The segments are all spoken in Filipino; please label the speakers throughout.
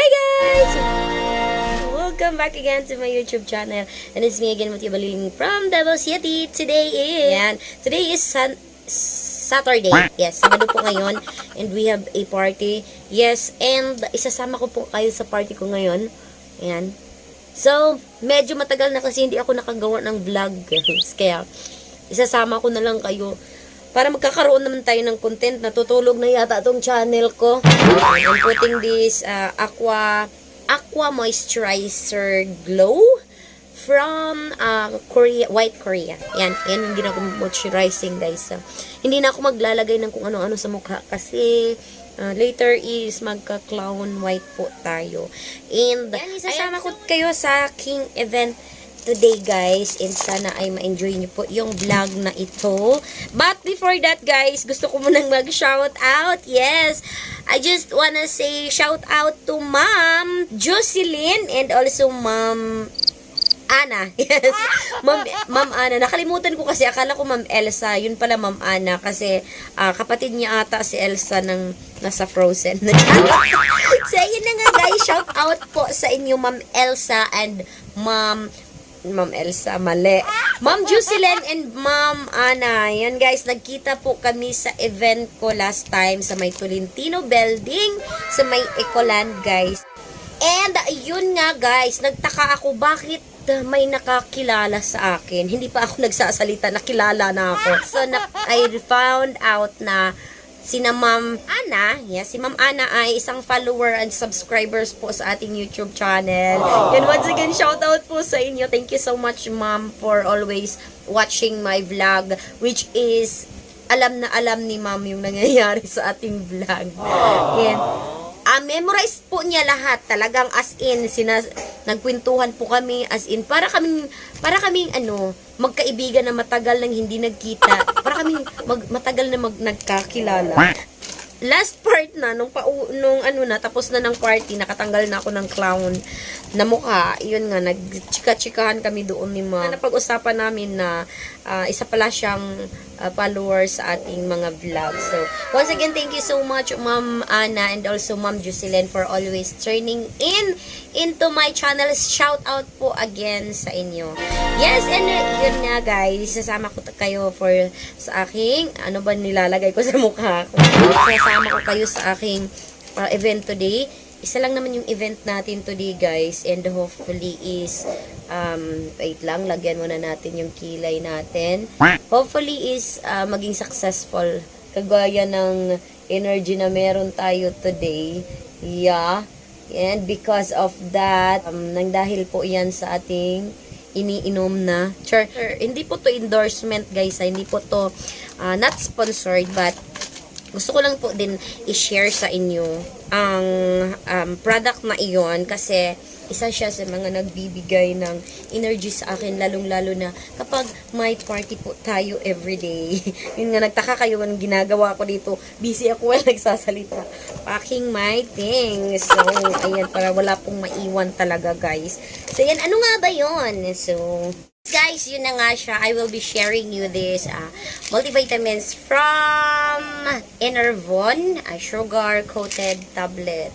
Speaker 1: Hey guys! Welcome back again to my YouTube channel. And it's me again, Matthew Baliling from Davao City. Today is Saturday. Yes, Sabado po ngayon. And we have a party. Yes, and isasama ko po kayo sa party ko ngayon. Ayan. So, medyo matagal na kasi hindi ako nakagawa ng vlog. Kaya, isasama ko na lang kayo. Para magkakaroon naman tayo ng content. Natutulog na yata itong channel ko. I'm putting this Aqua Moisturizer Glow from White Korea. Yan yung ginawa kong moisturizing, guys. Hindi na ako maglalagay ng kung ano-ano sa mukha kasi later is magka-clown white po tayo. And yan, isasama ko kayo sa aking event today, guys, and sana ay ma-enjoy niyo po yung vlog na ito. But before that, guys, gusto ko munang mag-shout out. Yes, I just wanna say shout out to Ma'am Jocelyn and also Ma'am Ana. Yes, Ma'am Ana. Nakalimutan ko kasi, akala ko Ma'am Elsa. Yun pala Ma'am Ana kasi kapatid niya ata si Elsa ng nasa Frozen. So, yun na nga, guys. Shout out po sa inyo, Ma'am Elsa and Ma'am Elsa, mali. Ma'am Jocelyn and Ma'am Ana. Yan, guys, nagkita po kami sa event ko last time sa may Tolentino Building, sa may Ecoland, guys. And, yun nga, guys, nagtaka ako bakit may nakakilala sa akin. Hindi pa ako nagsasalita, nakilala na ako. So, I found out na sina Ma'am Ana, yes, si Ma'am Ana ay isang follower and subscribers po sa ating YouTube channel. And once again, shout out po sa inyo. Thank you so much, Ma'am, for always watching my vlog, which is alam na alam ni Ma'am yung nangyayari sa ating vlog. And memorize po niya lahat, talagang as in nagkwentuhan po kami as in para kaming magkaibigan na matagal nang hindi nagkita, para kaming matagal na nagkakilala. Last part na nung tapos na ng party, nakatanggal na ako ng clown na mukha. Yun nga, nagchika-chikahan kami doon ni Ma'am. Napag-usapan namin na isa pala siyang follower sa ating mga vlog. So, once again, thank you so much, Ma'am Ana and also Ma'am Jocelyn, for always turning into my channel. Shout out po again sa inyo. Yes, and yun nga, guys, sasama ko kayo sa aking, ano ba nilalagay ko sa mukha ko? Sasama ko kayo sa aking event today. Isa lang naman yung event natin today, guys, and hopefully is wait lang, lagyan muna natin yung kilay natin. Hopefully is maging successful kagaya ng energy na meron tayo today. Yeah, and because of that, nang dahil po yan sa ating iniinom na hindi po to endorsement, guys, hindi po to not sponsored, but gusto ko lang po din i-share sa inyo ang product na iyon kasi isa siya sa mga nagbibigay ng energy sa akin, lalong-lalo na kapag may party po tayo everyday. Yun nga, nagtaka kayo ang ginagawa ko dito. Busy ako while nagsasalita. Packing my things. So, ayan, para wala pong maiwan talaga, guys. So, yan, ano nga ba yun? So, guys, yun na nga siya. I will be sharing you this multivitamins from Enervon, sugar-coated tablet.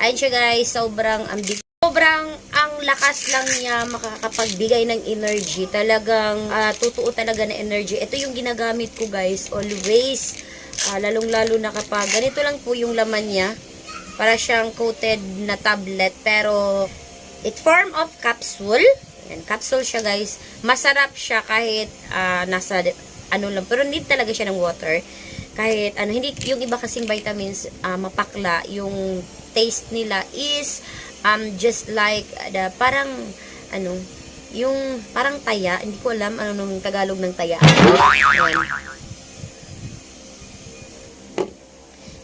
Speaker 1: Ayun siya, guys. Sobrang ang lakas lang niya makakapagbigay ng energy. Talagang totoo talaga na energy. Ito yung ginagamit ko, guys, always. Lalong-lalo na kapag ganito lang po yung laman niya. Para siyang coated na tablet. Pero, it form of capsule. Yan, capsule siya, guys. Masarap siya kahit nasa lang. Pero need talaga siya ng water. Kahit hindi yung iba kasing vitamins mapakla. Yung taste nila is just like parang yung parang taya. Hindi ko alam ano nung Tagalog ng taya. Yan.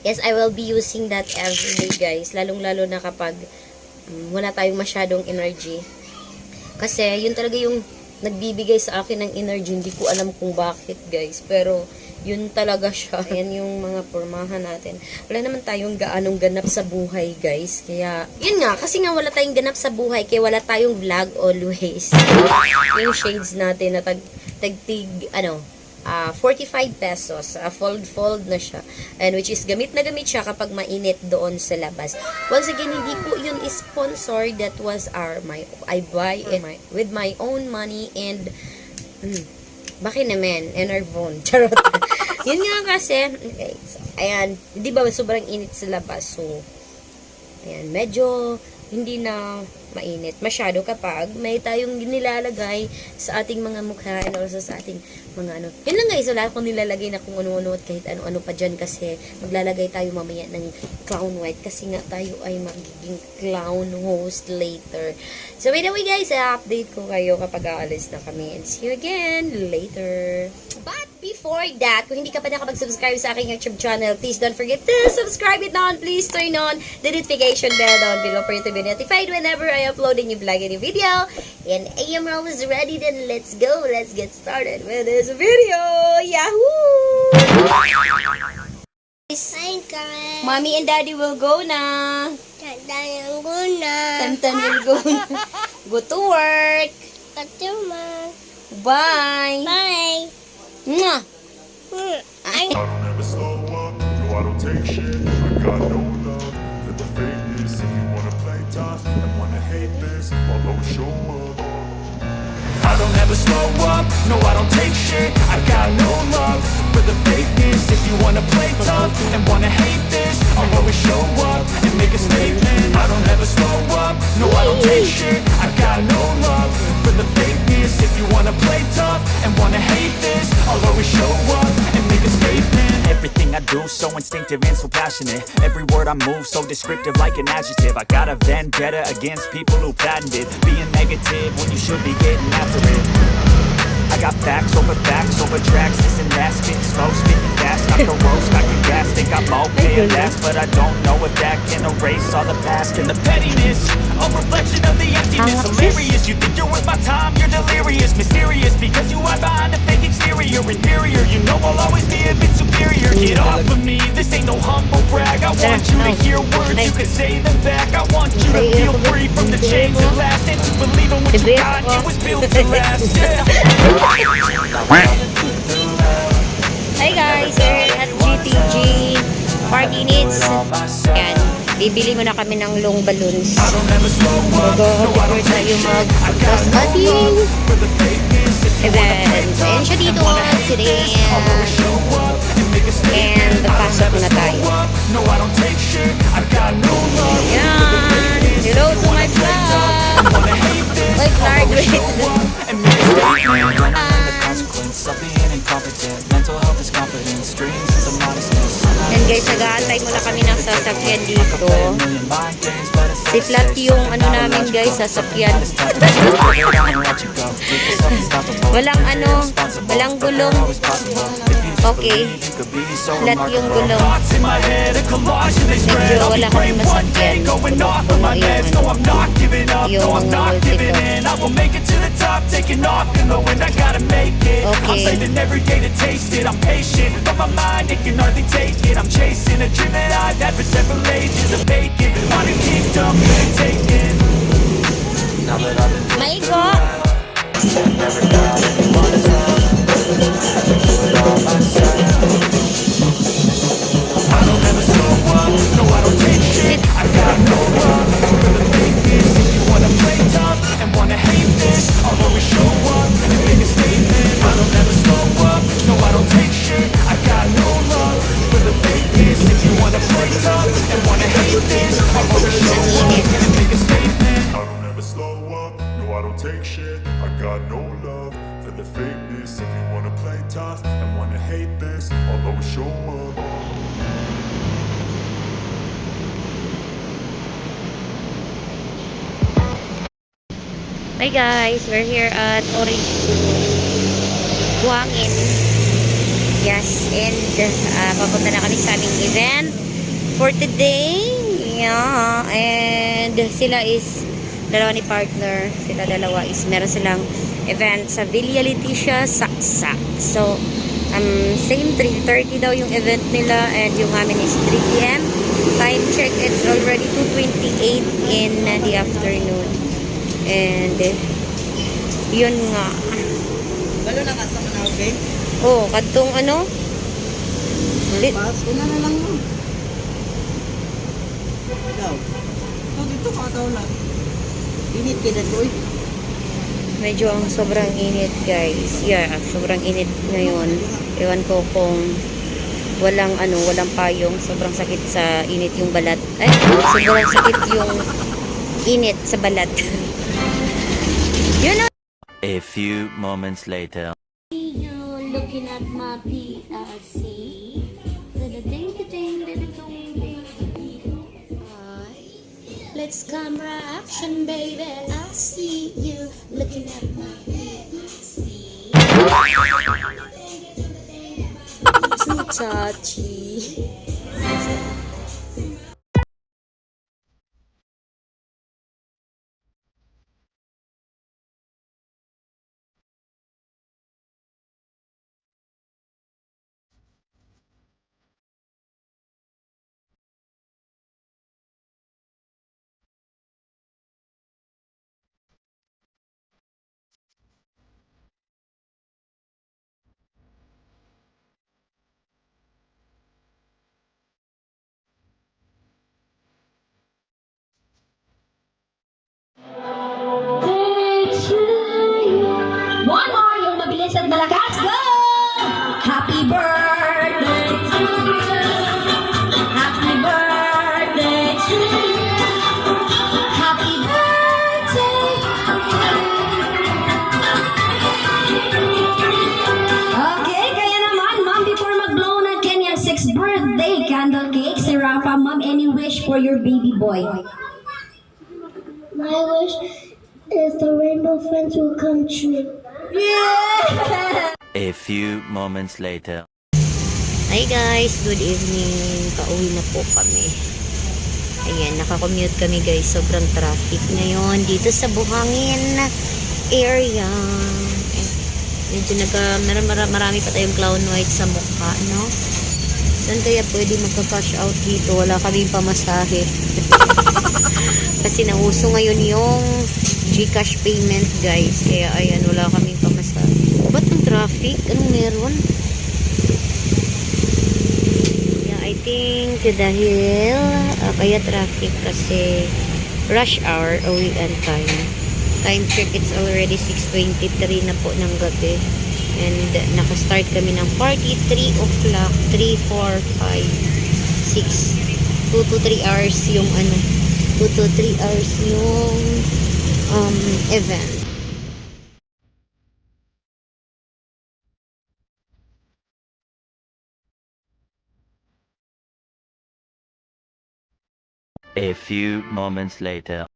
Speaker 1: Yes, I will be using that every day, guys. Lalong-lalo na kapag wala tayong masyadong energy. Kasi yun talaga yung nagbibigay sa akin ng energy. Hindi ko alam kung bakit, guys. Pero yun talaga siya. Yan yung mga pormahan natin. Wala naman tayong gaanong ganap sa buhay, guys. Kaya, yun nga, kasi nga wala tayong ganap sa buhay, kaya wala tayong vlog always. Yung shades natin na tagtig, 45 pesos. Fold na siya. And which is gamit na gamit siya kapag mainit doon sa labas. Once again, hindi po yun sponsor. That was I buy it with my own money and bakit naman? Enervon. Charot. Yun nga kasi. Okay. So, ayan. Di ba sobrang init sa labas. So, ayan. Medyo hindi na mainit masyado kapag may tayong nilalagay sa ating mga mukha and also sa ating mga ano. Yun lang guys, wala akong nilalagay na kung ano-ano at kahit ano-ano pa dyan kasi maglalagay tayo mamaya ng clown white kasi nga tayo ay magiging clown host later. So by the way guys, i-update ko kayo kapag aalis na kami and see you again later. But before that, kung hindi ka pa nakapag-subscribe sa aking YouTube channel, please don't forget to subscribe it now and please turn on the notification bell down below for you to be notified whenever I upload a new vlog, a new video. And I am almost ready, then let's go. Let's get started with this video. Yahoo!
Speaker 2: Hi guys.
Speaker 1: Mommy and Daddy will go na.
Speaker 2: Tandaan ko na.
Speaker 1: Tantan will go na. Go to work.
Speaker 2: Katuma.
Speaker 1: Bye.
Speaker 2: Bye.
Speaker 1: Mwah.
Speaker 2: I
Speaker 3: I don't ever slow up, no I don't take shit. I got no love for the fakeness. If you wanna play tough and wanna hate this, I'll always show up. I don't ever slow up, no I don't take shit. I got no love for the fakeness. If you wanna play tough and wanna hate this, I'll always show up and make a statement. I don't ever slow up, no I don't take shit. I got no love for the fakeness. If you wanna play tough and wanna hate this, I'll always show up and make a statement. Everything I do so instinctive and so passionate. Every word I move so descriptive like an adjective. I got a vendetta against people who patented being negative when you should be getting after it. I got facts over tracks, this and that, spitting slow, spitting fast, I can roast, I can gas, think I'm okay at last, but I don't know if that can erase all the past and the pettiness, a reflection of the emptiness, hilarious, you think you're worth my time, you're delirious, mysterious, because you hide behind a fake exterior, inferior, you know I'll always be a bit superior, get off of me, this ain't no humble brag, I want you to hear words, you can say them back, I want you to feel free from the chains that last, and to believe in what you got, it was built to last, yeah.
Speaker 1: Hi guys, we're at GTG Party Needs. Yan, bibili muna kami ng long balloons. Mag-offer tayo mag-cross cutting event. Ayan siya dito today. And pasok muna tayo. Yan, hello to my vlog. Like Margaret.
Speaker 4: Of being incompetent, mental health is confidence, dreams is a modestness.
Speaker 1: And guys, nag-aantay muna kami ng sasakyan dito.
Speaker 4: Million mind games, but it's
Speaker 1: Si Flat yung ano namin guys, sasakyan. Walang walang gulong. Okay. Flat yung gulong. Medyo wala kami masakyan. Yung
Speaker 3: I'm
Speaker 1: Okay.
Speaker 3: saving every day to taste it. I'm patient, but my mind, it can hardly take it. I'm chasing a dream that I've had for several ages. A vacant, on a kingdom, taken. Now that I've been
Speaker 1: Maigo!
Speaker 3: never got anyone to tell. Do it all myself. I don't ever slow up, no I don't take shit. I got no love for the fakeness. If you wanna play tough and wanna hate this, I'll always show up and make a statement. I don't ever slow up, no I don't take shit. I got no love for the fakeness. If you wanna play tough and wanna hate this, I'll always show up and make a statement. I don't ever slow up, no I don't take shit. I got no love for the fakeness. If you wanna play tough and wanna hate this, I'll always show up.
Speaker 1: Hi guys, we're here at Orange Buhangin. Yes, and papunta na kami sa aming event for today. Yeah, and sila is dalawa ni partner. Sila dalawa is meron silang event sa Villa Leticia, Saksak. So, same 3:30 daw yung event nila and yung amin is 3 p.m. Time check, it's already 2:28 in the afternoon. And yun nga.
Speaker 5: Lalo na ka sa Manawag,
Speaker 1: Oh, kadtong ano? Ulit.
Speaker 5: Pas, una na lang yun. Ikaw. Ikaw dito ka daw lang. Init ka na to eh.
Speaker 1: Medyo ang sobrang init, guys. Yeah, sobrang init ngayon. Ewan ko kung walang payong. Sobrang sakit sa init yung balat. Ay, sobrang sakit yung init sa balat. Yun know?
Speaker 6: A few moments later.
Speaker 2: You're looking at my PLC. Let's camera action, baby. I see you looking at my PLC.
Speaker 1: Too touchy.
Speaker 7: One more, yung mabilis at malakas. Go! Happy birthday to you. Happy birthday to you. Happy birthday. Okay, kaya naman, ma'am, before mag-blow ng kanyang 6th birthday candle cake, si Rafa, ma'am, any wish for your baby boy?
Speaker 2: My wish is the rainbow friends will come true.
Speaker 6: A few moments later.
Speaker 1: Hi guys, good evening. Pauwi na po kami. Ayan, nakakommute kami guys. Sobrang traffic ngayon dito sa Buhangin area. Medyo marami pa tayong clown white sa mukha, no? Saan kaya pwede magka-cash out dito? Wala kaming pamasahe. Kasi nauso ngayon yung GCash payment guys. Kaya ayan, wala kaming pamasahe. Ba't ang traffic? Anong meron? Yeah, I think dahil kaya traffic kasi rush hour o weekend time. Time check, it's already 6:23 na po ng gabi. And nakastart kami ng party 3 o'clock, 3, 4, 5, 6. 2 to 3 hours yung 2 to 3 hours yung event.
Speaker 6: A few moments later.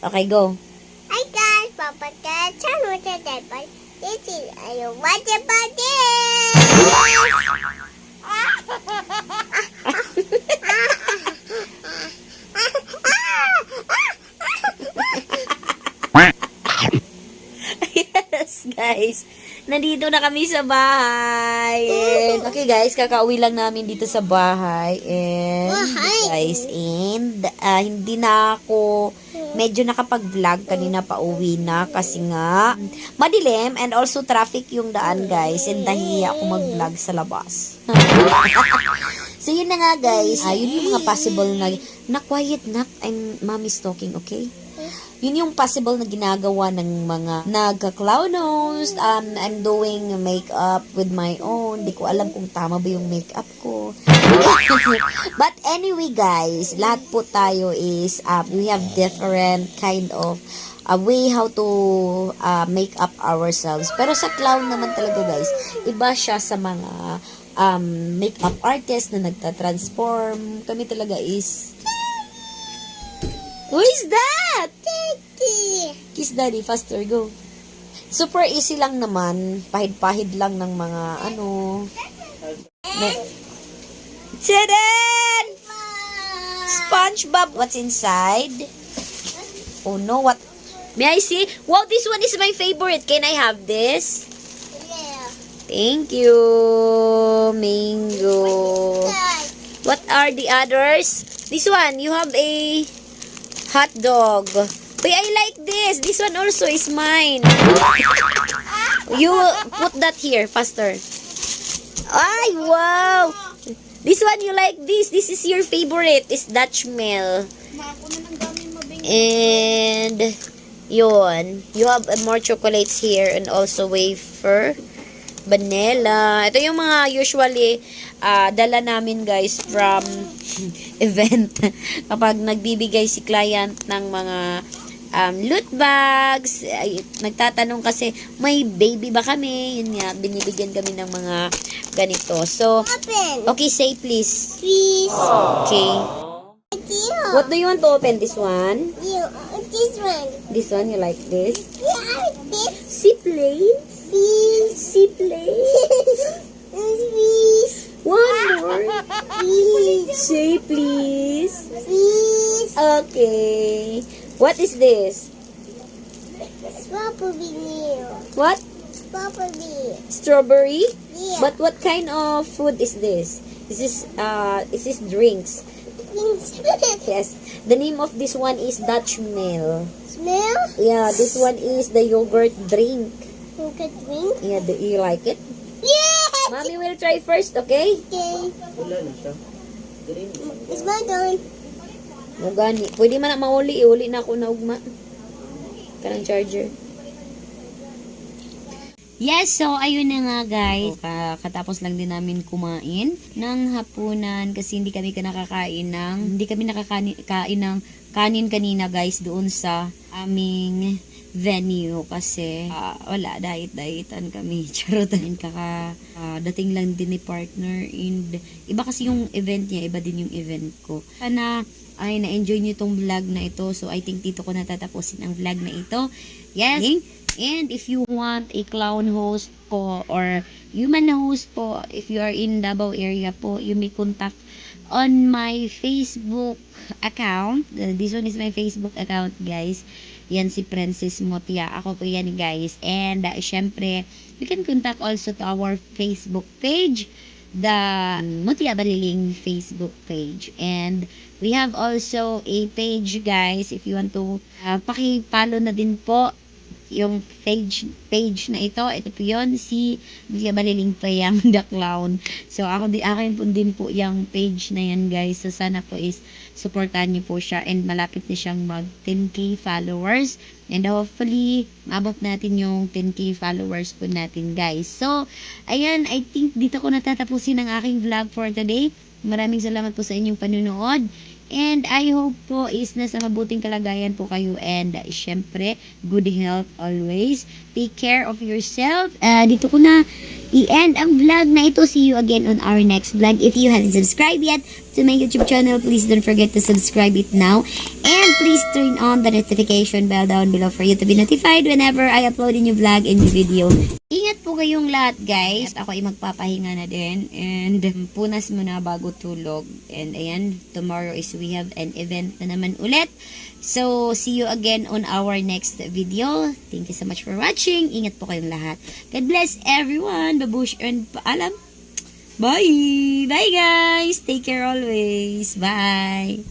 Speaker 1: Okay, go.
Speaker 2: Hi guys, Papa Dad, channel to Dad, but this is I watch about this.
Speaker 1: Yes, guys. Nandito na kami sa bahay. And, okay, guys. Kakauwi lang namin dito sa bahay. And, hindi na ako medyo nakapag-vlog. Kanina pa uwi na. Kasi nga, madilim. And also, traffic yung daan, guys. And nahihiya ako mag-vlog sa labas. So, yun na nga, guys. Yun yung mga possible na quiet na. And, mommy's talking, okay? Yun yung possible na ginagawa ng mga nagka-clown nose. I'm doing makeup with my own. Di ko alam kung tama ba yung makeup ko. But anyway guys, lahat po tayo is, we have different kind of way how to make up ourselves. Pero sa clown naman talaga guys, iba siya sa mga makeup artist na nagta-transform. Kami talaga is... Who is that? Kiss daddy, faster, go. Super easy lang naman. Pahid-pahid lang ng mga Tadaan! SpongeBob, what's inside? Oh no, what? May I see? Wow, this one is my favorite. Can I have this?
Speaker 2: Yeah.
Speaker 1: Thank you, Mingo. What are the others? This one, you have a hot dog. Wait, I like this. This one also is mine. You put that here, faster. Ay, wow. This one, you like this. This is your favorite. It's Dutch Mill. And, yun. You have more chocolates here and also wafer. Vanilla. Ito yung mga usually dala namin guys from event. Kapag nagbibigay si client ng mga loot bags, ay, nagtatanong kasi, may baby ba kami? Yun nga, binibigyan kami ng mga ganito. So,
Speaker 2: Open.
Speaker 1: okay, say please.
Speaker 2: Please.
Speaker 1: Okay.
Speaker 2: You.
Speaker 1: What do you want to open? This one?
Speaker 2: You. This one.
Speaker 1: This one, you like this?
Speaker 2: Yeah, this.
Speaker 1: Seaplanes?
Speaker 2: Please.
Speaker 1: Seaplanes?
Speaker 2: Please.
Speaker 1: One more.
Speaker 2: Please.
Speaker 1: Say please.
Speaker 2: Please.
Speaker 1: Okay. What is this?
Speaker 2: Strawberry.
Speaker 1: What?
Speaker 2: Strawberry.
Speaker 1: Strawberry?
Speaker 2: Yeah.
Speaker 1: But what kind of food is this? This is drinks. Yes. The name of this one is Dutch Mill.
Speaker 2: Smell?
Speaker 1: Yeah, this one is the yogurt drink.
Speaker 2: You can drink?
Speaker 1: Yeah, do you like it?
Speaker 2: Yeah!
Speaker 1: Mommy will try first, okay?
Speaker 2: Okay. It's my turn.
Speaker 1: Mugani. Pwede man na mauli. Iuli na ako na ugma. Kanang charger. Yes, so ayun na nga guys. Katapos lang din namin kumain ng hapunan kasi hindi kami nakakain ng kanin kanina guys doon sa aming venue kasi wala, diet-dietan kami. Charutan. Dating lang din ni partner and iba kasi yung event niya, iba din yung event ko. Sana ay na-enjoy niyo tong vlog na ito. So I think dito ko natatapusin ang vlog na ito. Yes. And if you want a clown host po or human host po, if you are in Davao area po, you may contact on my Facebook account. This one is my Facebook account, guys. Yan si Princess Motia. Ako po yan, guys. And syempre, you can contact also to our Facebook page, the Motia Baliling Facebook page. And we have also a page, guys, if you want to paki-follow na din po yung page na ito. Ito po yun, si Motia Baliling Payang the Clown. So, akin po din po yung page na yan, guys. So, sana po is supportan niyo po siya and malapit na siyang mag 10k followers. And hopefully, mabot natin yung 10k followers po natin, guys. So, ayan, I think dito ko natatapusin ang aking vlog for today. Maraming salamat po sa inyong panunood. And I hope po is nasa mabuting kalagayan po kayo and syempre, good health always. Take care of yourself. Dito ko na i-end ang vlog na ito. See you again on our next vlog. If you haven't subscribed yet to my YouTube channel, please don't forget to subscribe it now. And please turn on the notification bell down below for you to be notified whenever I upload a new vlog and new video. Ingat po kayong lahat, guys. At ako ay magpapahinga na din. And punas muna bago tulog. And ayan, tomorrow is we have an event na naman ulit. So, see you again on our next video. Thank you so much for watching. Ingat po kayong lahat. God bless everyone. Babush and paalam. Bye! Bye, guys! Take care always. Bye!